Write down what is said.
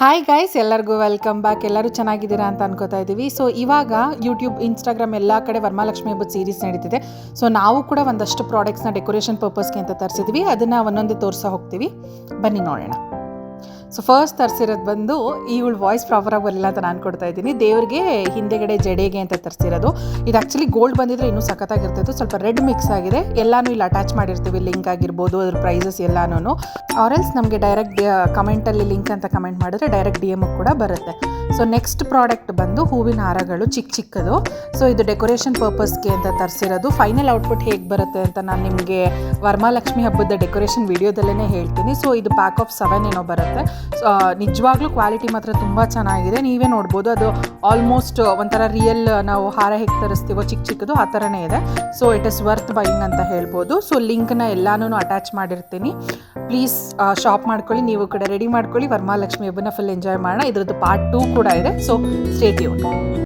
Hi guys, ಎಲ್ಲರಿಗೂ welcome back. ಎಲ್ಲರೂ ಚೆನ್ನಾಗಿದ್ದೀರಾ ಅಂತ ಅನ್ಕೋತಾ ಇದ್ದೀವಿ. ಸೊ ಇವಾಗ ಯೂಟ್ಯೂಬ್, ಇನ್ಸ್ಟಾಗ್ರಾಮ್ ಎಲ್ಲ ಕಡೆ ವರಮಹಾಲಕ್ಷ್ಮಿ ಹಬ್ಬದ ಸೀರೀಸ್ ನಡೀತಿದೆ. ಸೊ ನಾವು ಕೂಡ ಒಂದಷ್ಟು ಪ್ರಾಡಕ್ಟ್ಸ್ನ ಡೆಕೋರೇಷನ್ ಪರ್ಪಸ್ಗೆ ಅಂತ ತರಿಸಿದ್ವಿ. ಅದನ್ನು ಒಂದೊಂದೇ ತೋರಿಸೋ ಹೋಗ್ತೀವಿ, ಬನ್ನಿ ನೋಡೋಣ. ಸೊ ಫಸ್ಟ್ ತರಿಸಿರೋದು ಬಂದು ಇವಳು ವಾಯ್ಸ್ ಪ್ರಾಪರಾಗಿ ಬರಲಿಲ್ಲ ಅಂತ ನಾನು ಕೊಡ್ತಾ ಇದ್ದೀನಿ. ದೇವ್ರಿಗೆ ಹಿಂದೆಗಡೆ ಜಡೆಗೆ ಅಂತ ತರಿಸಿರೋದು. ಇದು ಆ್ಯಕ್ಚುಲಿ ಗೋಲ್ಡ್ ಬಂದಿದ್ರೆ ಇನ್ನೂ ಸಖತ್ತಾಗಿರ್ತಿತ್ತು. ಸ್ವಲ್ಪ ರೆಡ್ ಮಿಕ್ಸ್ ಆಗಿದೆ. ಎಲ್ಲನೂ ಇಲ್ಲಿ ಅಟ್ಯಾಚ್ ಮಾಡಿರ್ತೀವಿ, ಲಿಂಕ್ ಆಗಿರ್ಬೋದು, ಅದ್ರ ಪ್ರೈಸಸ್ ಎಲ್ಲನೂ. ಆರೆಲ್ಸ್ ನಮಗೆ ಡೈರೆಕ್ಟ್ ಕಮೆಂಟಲ್ಲಿ ಲಿಂಕ್ ಅಂತ ಕಮೆಂಟ್ ಮಾಡಿದ್ರೆ ಡೈರೆಕ್ಟ್ ಡಿ ಎಮ್ ಕೂಡ ಬರುತ್ತೆ. ಸೊ ನೆಕ್ಸ್ಟ್ ಪ್ರಾಡಕ್ಟ್ ಬಂದು ಹೂವಿನ ಹಾರಗಳು, ಚಿಕ್ಕದು. ಸೊ ಇದು ಡೆಕೋರೇಷನ್ ಪರ್ಪಸ್ಗೆ ಅಂತ ತರಿಸಿರೋದು. ಫೈನಲ್ ಔಟ್ಪುಟ್ ಹೇಗೆ ಬರುತ್ತೆ ಅಂತ ನಾನು ನಿಮಗೆ ವರಮಹಾಲಕ್ಷ್ಮಿ ಹಬ್ಬದ ಡೆಕೋರೇಷನ್ ವೀಡಿಯೋದಲ್ಲೇ ಹೇಳ್ತೀನಿ. ಸೊ ಇದು ಪ್ಯಾಕ್ ಆಫ್ 7 ಏನೋ ಬರುತ್ತೆ. ನಿಜವಾಗ್ಲೂ ಕ್ವಾಲಿಟಿ ಮಾತ್ರ ತುಂಬ ಚೆನ್ನಾಗಿದೆ. ನೀವೇ ನೋಡ್ಬೋದು, ಅದು ಆಲ್ಮೋಸ್ಟ್ ಒಂಥರ ರಿಯಲ್ ನಾವು ಹಾರ ಹೇಗೆ ತರಿಸ್ತೀವೋ ಚಿಕ್ಕದು ಆ ಥರನೇ ಇದೆ. So it is worth buying ಅಂತ ಹೇಳ್ಬೋದು. ಸೊ ಲಿಂಕ್ನ ಎಲ್ಲನೂ ಅಟ್ಯಾಚ್ ಮಾಡಿರ್ತೀನಿ. ಪ್ಲೀಸ್ ಶಾಪ್ ಮಾಡ್ಕೊಳ್ಳಿ, ನೀವು ಕೂಡ ರೆಡಿ ಮಾಡ್ಕೊಳ್ಳಿ. ವರಮಹಾಲಕ್ಷ್ಮಿ ಹಬ್ಬನ ಫುಲ್ ಎಂಜಾಯ್ ಮಾಡೋಣ. ಇದ್ರದ್ದು ಪಾರ್ಟ್ 2 ಕೂಡ ಇದೆ. So stay tune.